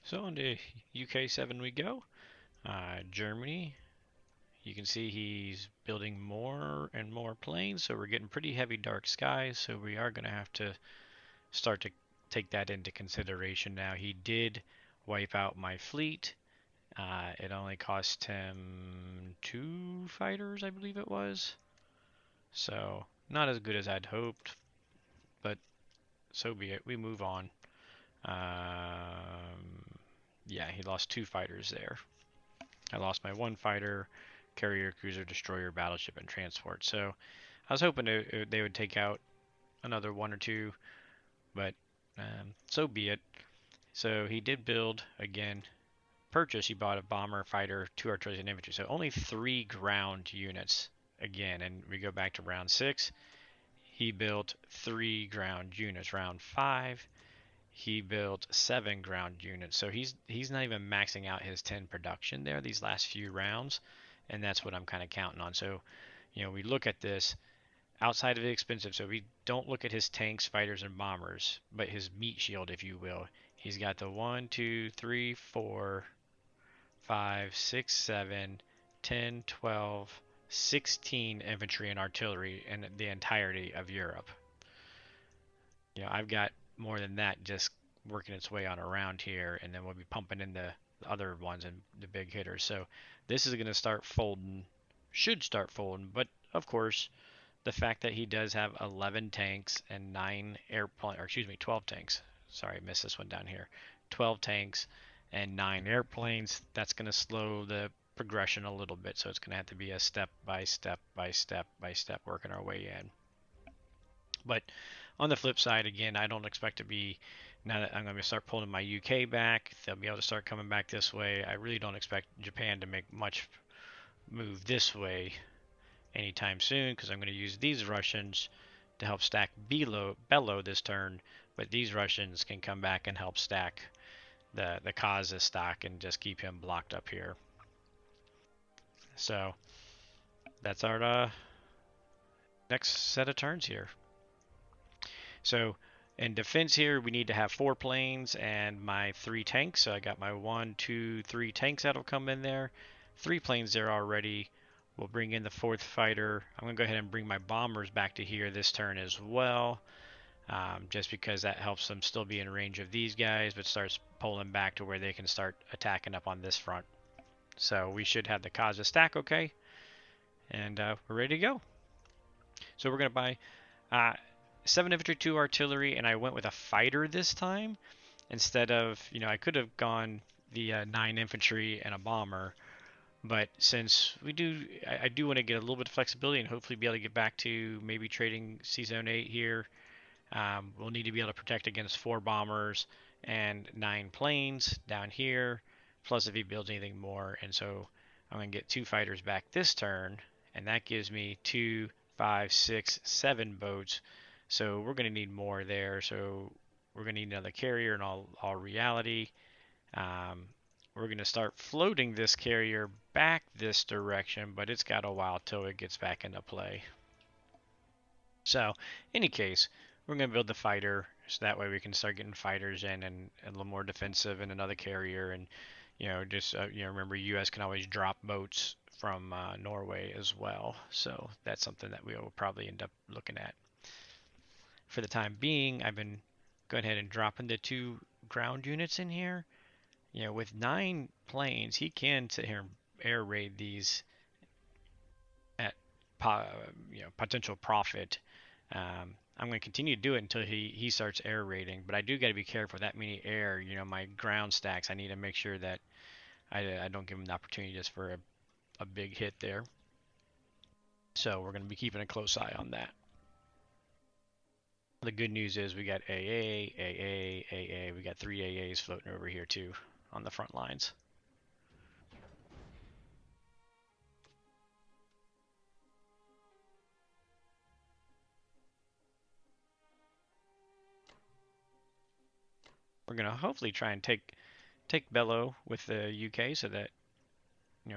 So on to UK7 we go. Germany, you can see he's building more and more planes, so we're getting pretty heavy dark skies, so we are going to have to start to take that into consideration now. He did wipe out my fleet. It only cost him 2 fighters, I believe it was. So not as good as I'd hoped, but so be it. We move on. Yeah, he lost 2 fighters there. I lost my 1 fighter, carrier, cruiser, destroyer, battleship, and transport. So I was hoping they would take out another 1 or 2, but so be it. So he did build again. Purchase. He bought a bomber, fighter, 2 artillery, and infantry. So only 3 ground units again. And we go back to round 6. He built 3 ground units. Round 5, he built 7 ground units. So he's not even maxing out his 10 production there these last few rounds, and that's what I'm kind of counting on. So, we look at this outside of the expensive. So we don't look at his tanks, fighters, and bombers, but his meat shield, if you will. He's got the 1, 2, 3, 4, 5, 6, 7, 10, 12, 16 infantry and artillery in the entirety of Europe. I've got more than that just working its way on around here, and then we'll be pumping in the other ones and the big hitters. So this is going to start folding, should start folding, but of course, the fact that he does have 11 tanks and 9 airplane, or excuse me, 12 tanks. Sorry, I missed this one down here. 12 tanks and 9 airplanes. That's going to slow the progression a little bit. So it's going to have to be a step by step by step by step working our way in. But on the flip side, again, I don't expect to be, now that I'm going to start pulling my UK back, they'll be able to start coming back this way. I really don't expect Japan to make much move this way anytime soon because I'm going to use these Russians to help stack Bello this turn, but these Russians can come back and help stack the Kaza stock and just keep him blocked up here. So that's our next set of turns here. So in defense here, we need to have 4 planes and my 3 tanks. So I got my 1, 2, 3 tanks that'll come in there. 3 planes there already. We'll bring in the 4th fighter. I'm going to go ahead and bring my bombers back to here this turn as well. Just because that helps them still be in range of these guys, but starts pulling back to where they can start attacking up on this front. So we should have the Kaza stack okay. And we're ready to go. So we're going to buy 7 infantry, 2 artillery, and I went with a fighter this time instead of, I could have gone the 9 infantry and a bomber, but since I do want to get a little bit of flexibility and hopefully be able to get back to maybe trading Zone 8 here. We'll need to be able to protect against 4 bombers and 9 planes down here, plus if he builds anything more, and so I'm going to get 2 fighters back this turn, and that gives me 2, 5, 6, 7 boats. So we're going to need more there. So we're going to need another carrier in all reality. We're going to start floating this carrier back this direction, but it's got a while till it gets back into play. So, in any case, we're going to build the fighter so that way we can start getting fighters in and a little more defensive and another carrier. And, remember, US can always drop boats from Norway as well. So that's something that we will probably end up looking at. For the time being, I've been going ahead and dropping the 2 ground units in here. With 9 planes, he can sit here and air raid these at potential profit. I'm going to continue to do it until he starts air raiding, but I do got to be careful. That many air, my ground stacks, I need to make sure that I don't give him the opportunity just for a big hit there. So we're going to be keeping a close eye on that. The good news is we got AA. We got 3 AAs floating over here too on the front lines. We're going to hopefully try and take Bello with the UK so that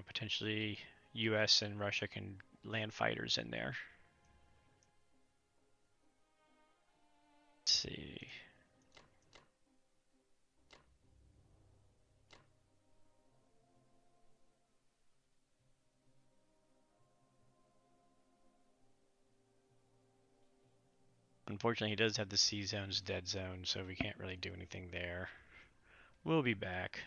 potentially US and Russia can land fighters in there. Let's see. Unfortunately, he does have the C zone's dead zone, so we can't really do anything there. We'll be back.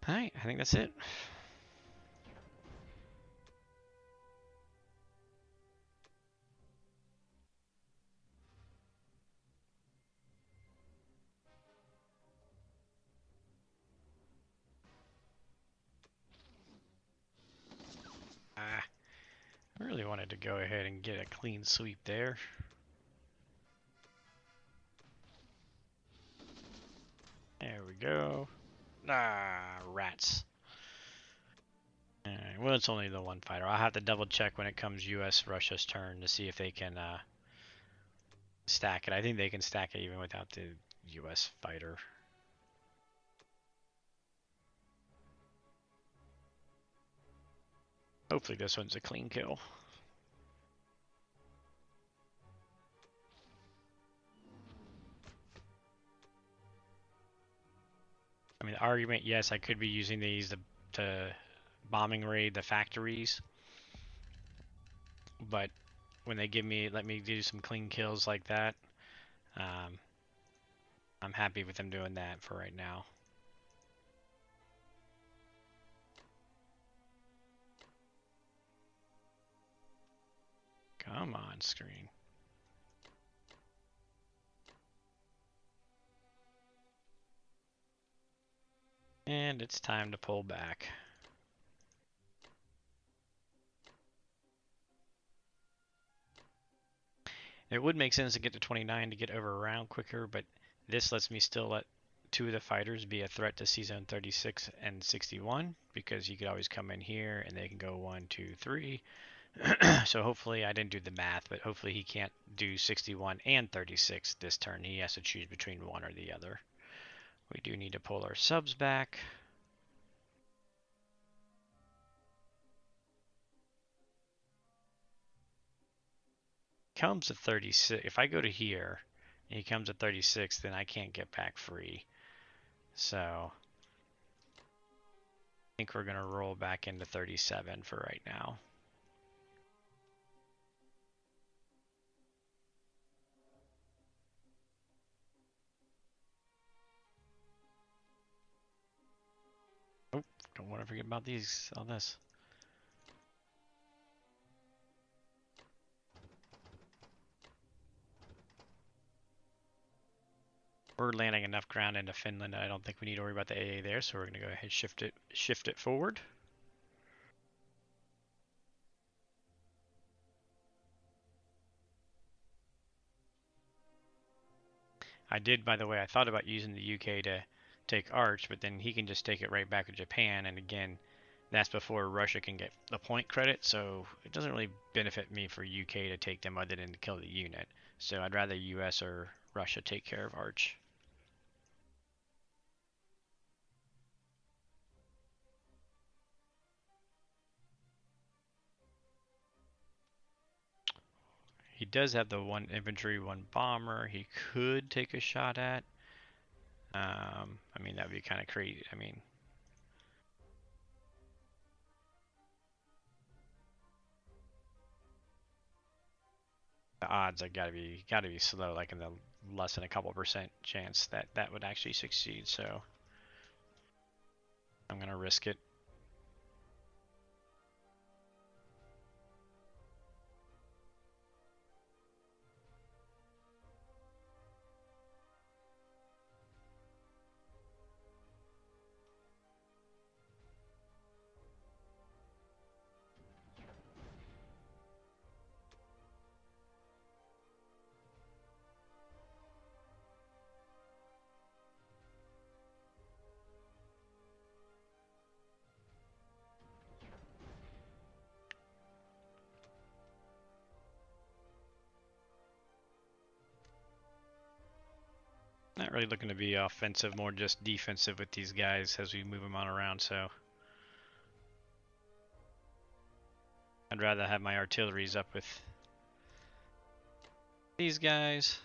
Alright, I think that's it. I really wanted to go ahead and get a clean sweep there. There we go. Ah, rats. Alright, well, it's only the one fighter. I'll have to double check when it comes US-Russia's turn to see if they can stack it. I think they can stack it even without the US fighter. Hopefully this one's a clean kill. I mean, the argument, yes, I could be using these to bombing raid the factories, but when they let me do some clean kills like that, I'm happy with them doing that for right now. Come on, screen. And it's time to pull back. It would make sense to get to 29 to get over around quicker, but this lets me still let two of the fighters be a threat to C-Zone 36 and 61, because you could always come in here and they can go 1, 2, 3. So hopefully, I didn't do the math, but hopefully he can't do 61 and 36 this turn. He has to choose between one or the other. We do need to pull our subs back. Comes to 36. If I go to here and he comes at 36, then I can't get back free. So I think we're going to roll back into 37 for right now. Oh, don't want to forget about all this. We're landing enough ground into Finland. I don't think we need to worry about the AA there, so we're going to go ahead and shift it forward. I did, by the way, I thought about using the UK to take Arch, but then he can just take it right back to Japan, and again, that's before Russia can get the point credit, so it doesn't really benefit me for UK to take them other than to kill the unit. So I'd rather US or Russia take care of Arch. He does have the 1 infantry, 1 bomber he could take a shot at. I mean, that would be kind of crazy. I mean, the odds are gotta be slow, like in the less than a couple percent chance that that would actually succeed. So I'm gonna risk it. Not really looking to be offensive, more just defensive with these guys as we move them on around. So I'd rather have my artilleries up with these guys.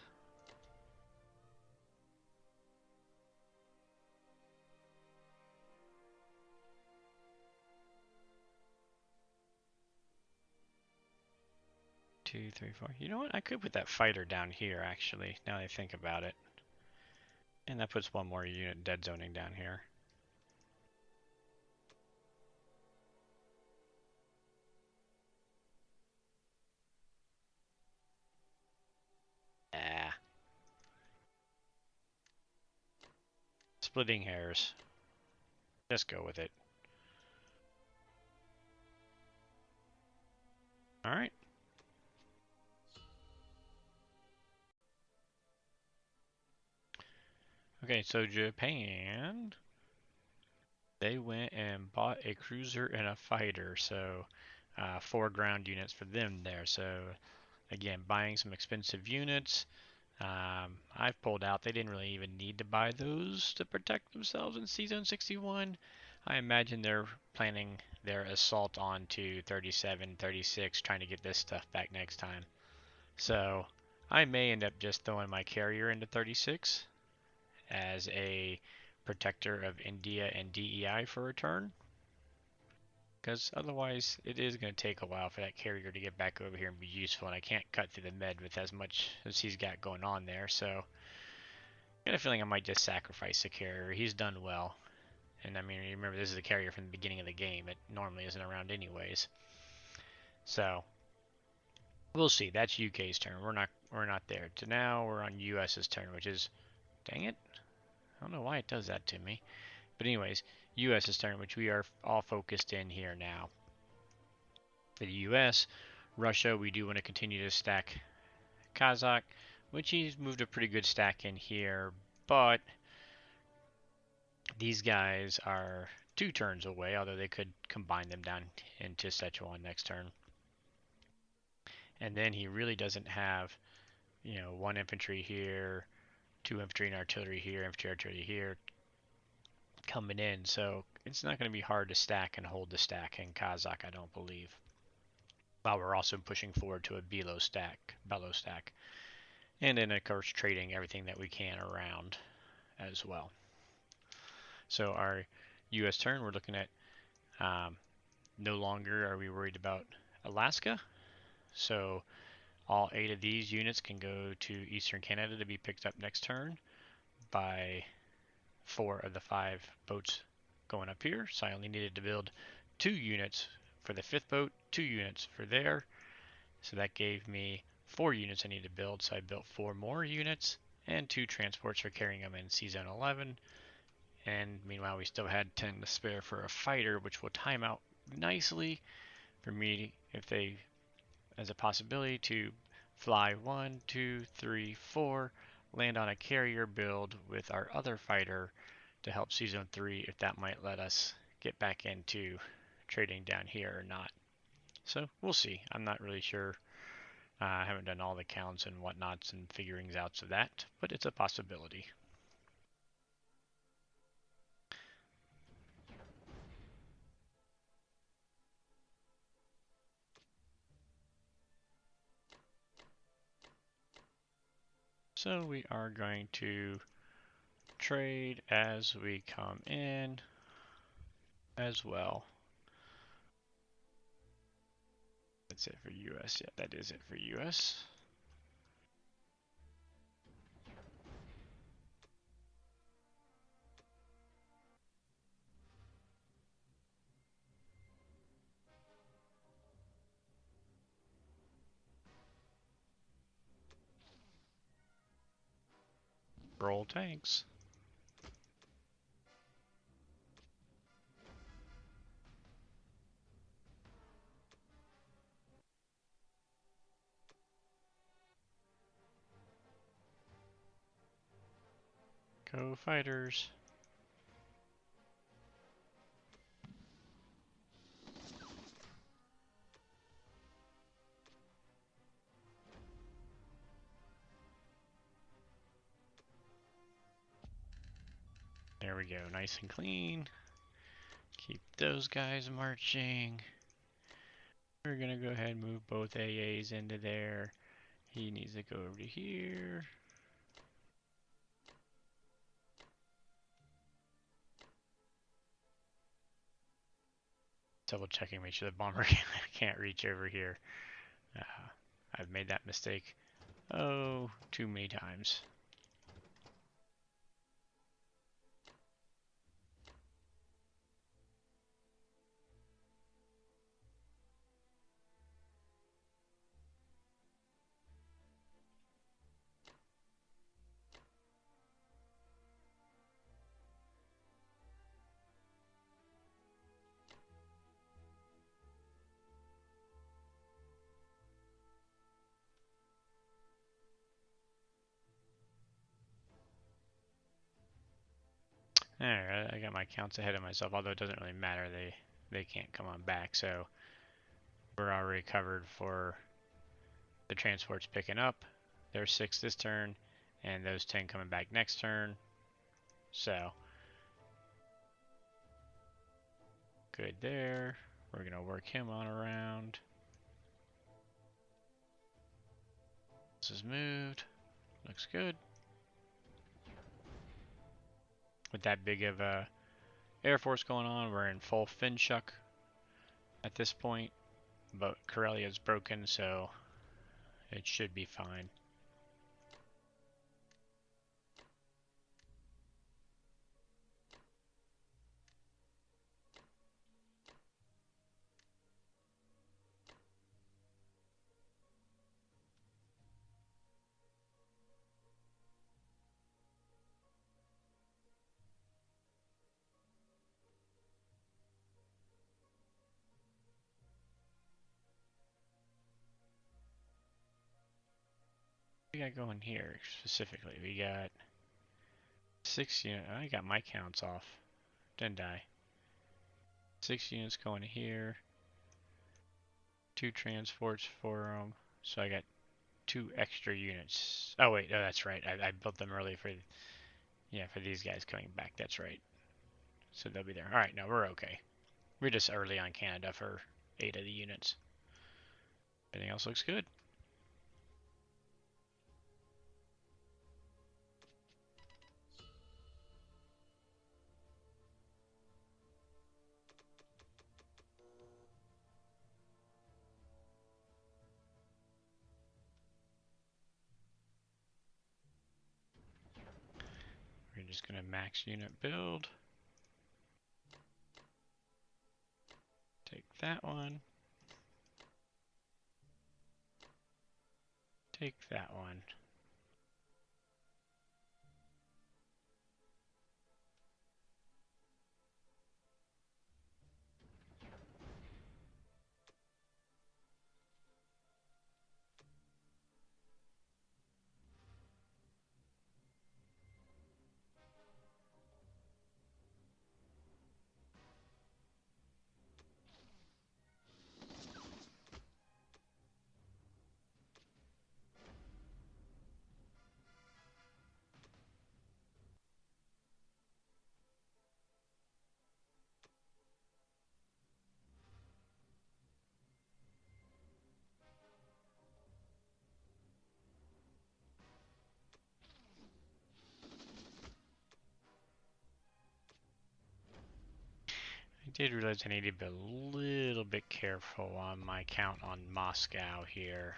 2, 3, 4. You know what? I could put that fighter down here, actually, now that I think about it. And that puts one more unit dead zoning down here. Ah. Splitting hairs. Just go with it. Alright. Okay, so Japan, they went and bought a cruiser and a fighter, so 4 ground units for them there. So again, buying some expensive units. I've pulled out. They didn't really even need to buy those to protect themselves in Season 61. I imagine they're planning their assault on to 37, 36, trying to get this stuff back next time. So I may end up just throwing my carrier into 36 as a protector of India and DEI for a turn. Because otherwise, it is going to take a while for that carrier to get back over here and be useful, and I can't cut through the med with as much as he's got going on there, so I got a feeling I might just sacrifice the carrier. He's done well, and I mean, remember, this is a carrier from the beginning of the game. It normally isn't around anyways. So, we'll see. That's UK's turn. We're not there. To now, we're on US's turn, which is, dang it, I don't know why it does that to me. But anyways, US's turn, which we are all focused in here now. For the US, Russia, we do want to continue to stack Kazakh, which he's moved a pretty good stack in here, but these guys are 2 turns away, although they could combine them down into Sichuan next turn. And then he really doesn't have, 1 infantry here, 2 infantry and artillery here, artillery here, coming in, so it's not going to be hard to stack and hold the stack in Kazakh, I don't believe. While we're also pushing forward to a bellow stack, and then of course trading everything that we can around as well. So our U.S. turn, we're looking at no longer are we worried about Alaska, so all 8 of these units can go to Eastern Canada to be picked up next turn by 4 of the 5 boats going up here. So I only needed to build 2 units for the 5th boat, 2 units for there. So that gave me 4 units I need to build. So I built 4 more units and 2 transports for carrying them in Season 11. And meanwhile, we still had 10 to spare for a fighter, which will time out nicely for me if they, as a possibility, to fly 1, 2, 3, 4, land on a carrier build with our other fighter to help Season 3, if that might let us get back into trading down here or not. So we'll see. I'm not really sure. I haven't done all the counts and whatnots and figurings outs of that, but it's a possibility. So we are going to trade as we come in as well. That's it for US. Yeah, that is it for US. Roll tanks. Go fighters. There we go, nice and clean. Keep those guys marching. We're gonna go ahead and move both AAs into there. He needs to go over to here. Double checking, make sure the bomber can't reach over here. I've made that mistake, oh, too many times. Alright, I got my counts ahead of myself, although it doesn't really matter. They can't come on back, so we're already covered for the transports picking up. There's 6 this turn, and those 10 coming back next turn. So, good there. We're going to work him on around. This is moved. Looks good. With that big of a Air Force going on, we're in full fin shuck at this point. But Corellia's broken, so it should be fine. What do we got going here specifically? We got 6 units. I got my counts off, didn't I? 6 units going here. 2 transports for them. So I got 2 extra units. Oh wait, no, that's right. I built them early for, yeah, for these guys coming back. That's right. So they'll be there. All right, no, we're okay. We're just early on Canada for 8 of the units. Everything else looks good. We're just gonna max unit build. Take that one. Take that one. I did realize I need to be a little bit careful on my count on Moscow here.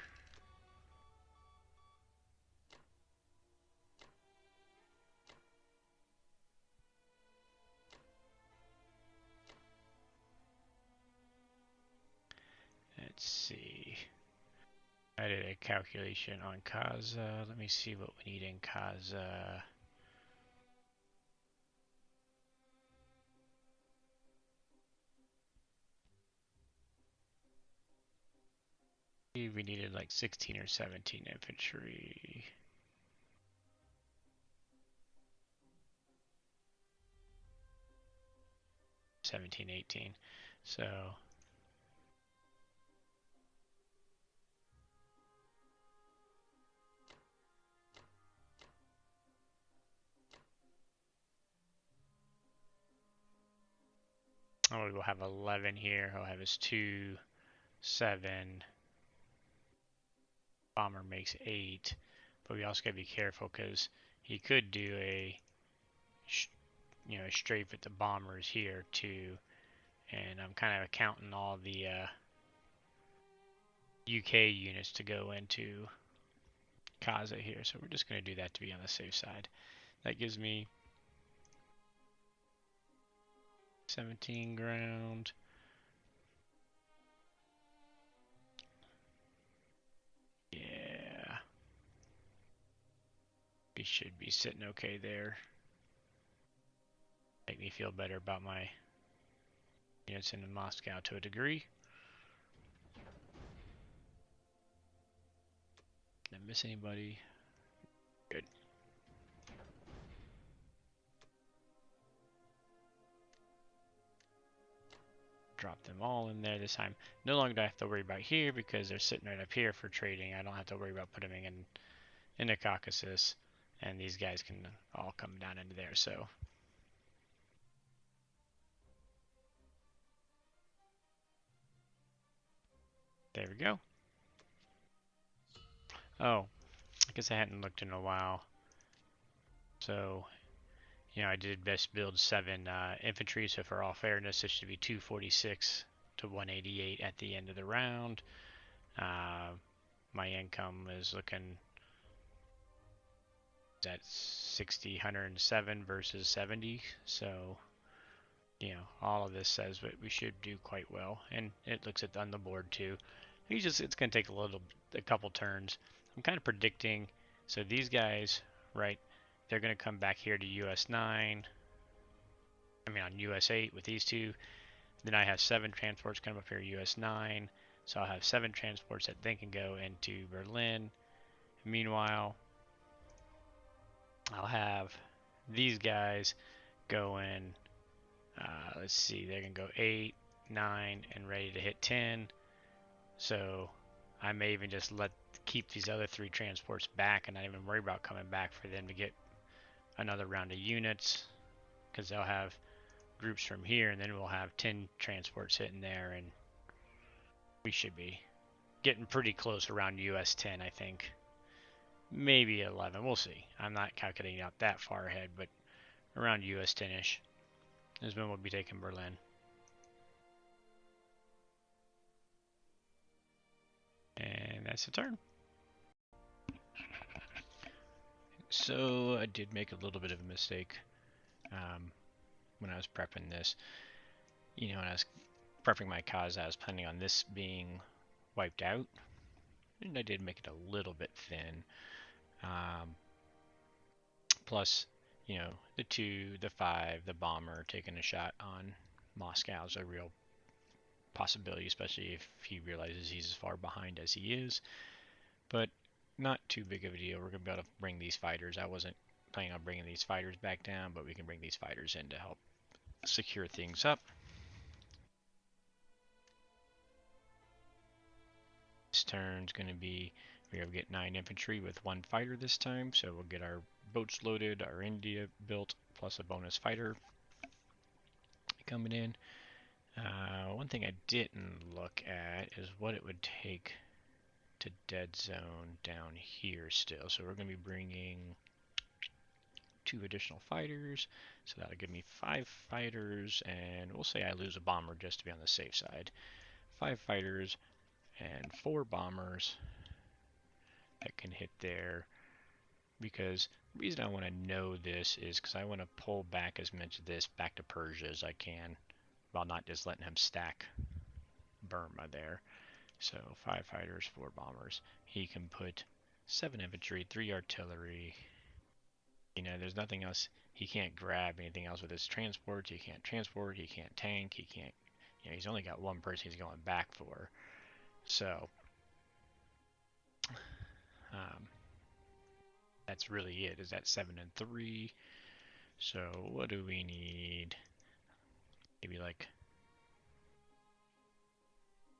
Let's see. I did a calculation on Kaza. Let me see what we need in Kaza. We needed like 16 or 17 infantry. 17, 18. So oh, we'll have 11 here. He'll have his 2, 7. Bomber makes 8. But we also gotta be careful because he could do a, strafe at the bombers here too. And I'm kind of counting all the UK units to go into Kaza here, so we're just going to do that to be on the safe side. That gives me 17 ground. Yeah. We should be sitting okay there. Make me feel better about my units in Moscow to a degree. Did I miss anybody? Good. Drop them all in there this time. No longer do I have to worry about here because they're sitting right up here for trading. I don't have to worry about putting them in the Caucasus, and these guys can all come down into there. So there we go. Oh, I guess I hadn't looked in a while. So, I did best build 7 infantry, so for all fairness, it should be 246 to 188 at the end of the round. My income is looking at 60, 107 versus 70, so, all of this says that we should do quite well, and it looks on the board too. It's going to take a couple turns. I'm kind of predicting, so these guys, right, they're going to come back here to US9, on US8 with these two. Then I have 7 transports coming up here US9, so I'll have 7 transports that then can go into Berlin. Meanwhile, I'll have these guys going, let's see, they're going to go 8, 9, and ready to hit 10. So I may even just keep these other 3 transports back and not even worry about coming back for them to get another round of units, because they'll have groups from here, and then we'll have 10 transports hitting there, and we should be getting pretty close around US10, I think. Maybe 11, we'll see. I'm not calculating out that far ahead, but around US10-ish is when we'll be taking Berlin. And that's the turn. So I did make a little bit of a mistake when I was prepping this. When I was prepping my cause, I was planning on this being wiped out, and I did make it a little bit thin. Plus, the 2, the 5, the bomber taking a shot on Moscow is a real possibility, especially if he realizes he's as far behind as he is. But not too big of a deal. We're going to be able to bring these fighters. I wasn't planning on bringing these fighters back down, but we can bring these fighters in to help secure things up. This turn's going to be, we're going to get 9 infantry with 1 fighter this time, so we'll get our boats loaded, our India built, plus a bonus fighter coming in. One thing I didn't look at is what it would take to dead zone down here still. So we're going to be bringing 2 additional fighters, so that'll give me 5 fighters, and we'll say I lose a bomber just to be on the safe side. 5 fighters and 4 bombers that can hit there, because the reason I want to know this is because I want to pull back as much of this back to Persia as I can, while not just letting him stack Burma there. So 5 fighters, 4 bombers. He can put 7 infantry, 3 artillery. There's nothing else. He can't grab anything else with his transports. He can't transport. He can't tank. He can't. He's only got 1 person he's going back for. So that's really it. Is that 7 and 3? So what do we need? Maybe like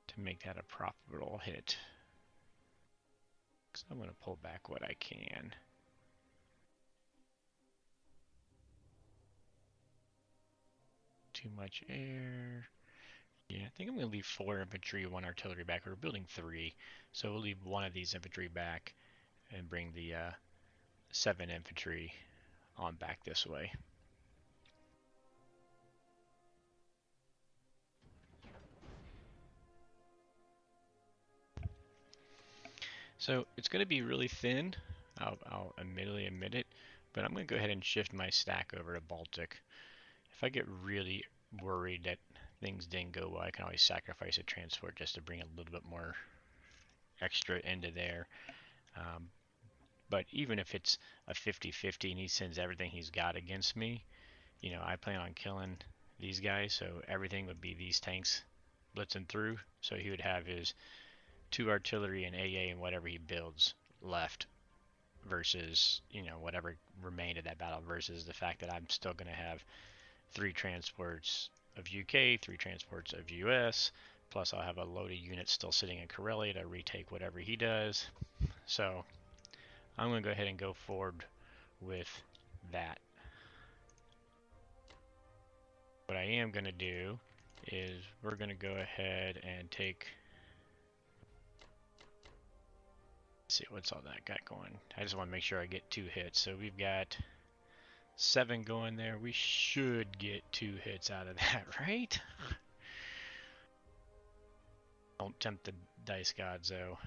to make that a profitable hit. So I'm going to pull back what I can. Too much air. Yeah, I think I'm going to leave 4 infantry, 1 artillery back. We're building 3, so we'll leave 1 of these infantry back and bring the 7 infantry on back this way. So it's going to be really thin. I'll admittedly admit it, but I'm going to go ahead and shift my stack over to Baltic. If I get really worried that things didn't go well, I can always sacrifice a transport just to bring a little bit more extra into there. Um, but even if it's a 50-50 and he sends everything he's got against me, you know, I plan on killing these guys, so everything would be these tanks blitzing through. So he would have his 2 artillery and AA and whatever he builds left versus, you know, whatever remained of that battle versus the fact that I'm still going to have 3 transports of UK, 3 transports of US, plus I'll have a loaded unit still sitting in Karelia to retake whatever he does. So I'm going to go ahead and go forward with that. What I am going to do is we're going to go ahead and take, let's see what's all that got going. I just want to make sure I get 2 hits. So we've got 7 going there. We should get 2 hits out of that, right? Don't tempt the dice gods though.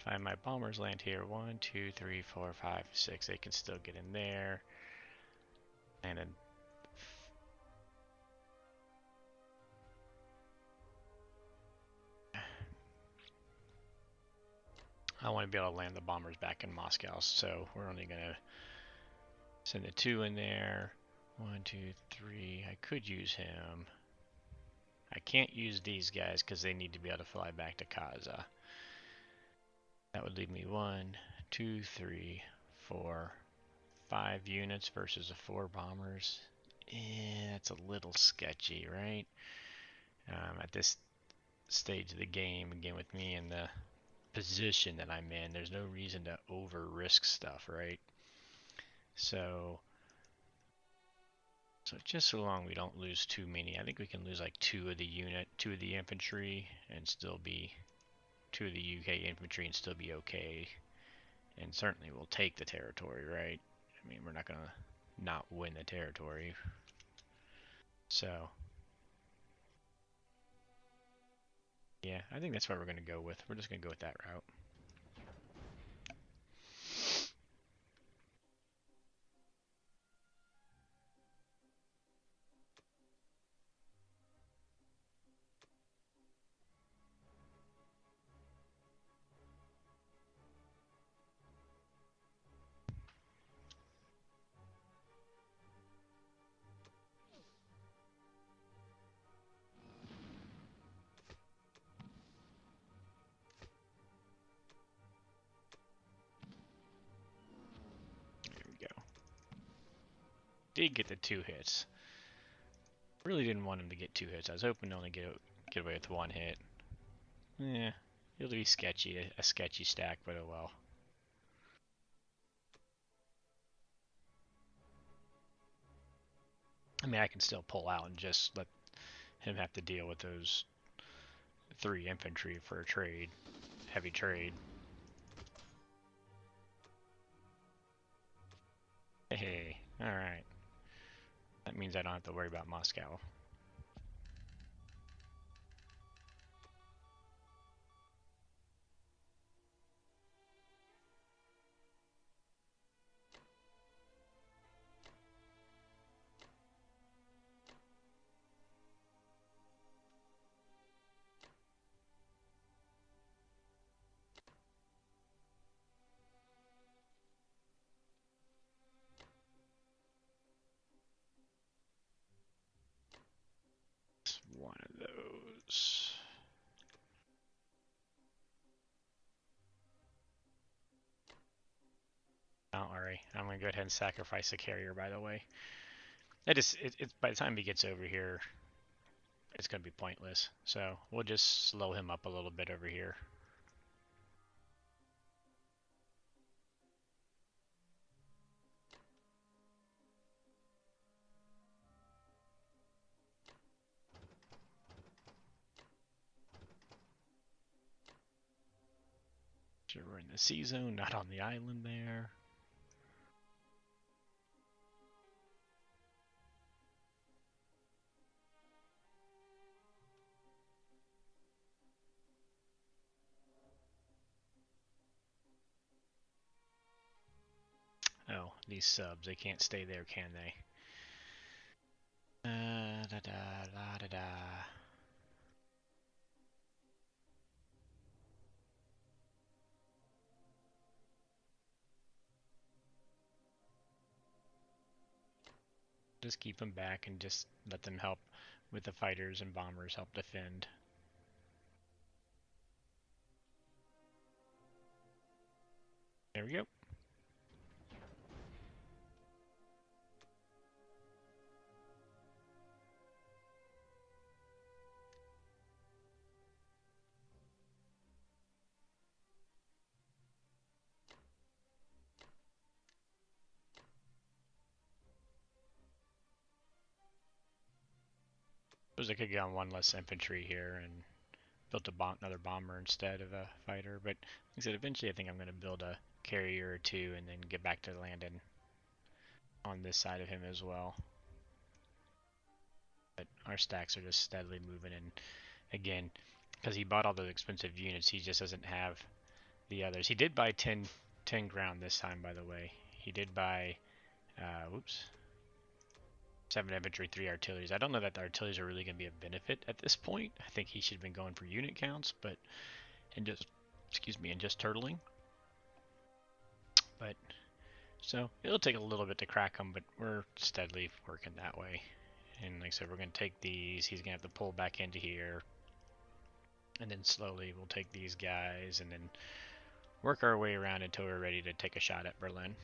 Find my bombers land here. 1, 2, 3, 4, 5, 6. They can still get in there. And then I want to be able to land the bombers back in Moscow, so we're only going to send the 2 in there. 1, 2, 3. I could use him. I can't use these guys because they need to be able to fly back to Kaza. That would leave me 1, 2, 3, 4, 5 units versus the 4 bombers. That's a little sketchy, right? At this stage of the game, again with me in the position that I'm in, there's no reason to over risk stuff, right? So just so long we don't lose too many. I think we can lose like 2 of the infantry and still be 2 of the UK infantry and still be okay. And certainly we'll take the territory, right? I mean, we're not gonna not win the territory. So yeah, I think that's what we're gonna go with. We're just gonna go with that route. There we go. Did get the 2 hits. Really didn't want him to get 2 hits. I was hoping to only get away with 1 hit. Yeah, it'll be sketchy, a sketchy stack, but oh well. I mean, I can still pull out and just let him have to deal with those 3 infantry for a trade, heavy trade. Hey, alright. That means I don't have to worry about Moscow. It's one of those. Don't worry, I'm gonna go ahead and sacrifice the carrier, by the way. By the time he gets over here, it's gonna be pointless. So we'll just slow him up a little bit over here. Sure, we're in the C zone, not on the island there. while. These subs, they can't stay there, can they? Da da da da da. Just keep them back and just let them help with the fighters and bombers, help defend. There we go. Suppose I could get on one less infantry here and built another bomber instead of a fighter, but like I said, eventually I think I'm going to build a carrier or two and then get back to landing on this side of him as well. But our stacks are just steadily moving, and again, because he bought all those expensive units, he just doesn't have the others. He did buy 10 ground this time, by the way. He did buy, whoops, 7 infantry, 3 artilleries. I don't know that the artilleries are really going to be a benefit at this point. I think he should have been going for unit counts, but and just, excuse me, and just turtling. But so it'll take a little bit to crack them, but we're steadily working that way. And like I said, we're going to take these. He's going to have to pull back into here. And then slowly we'll take these guys and then work our way around until we're ready to take a shot at Berlin.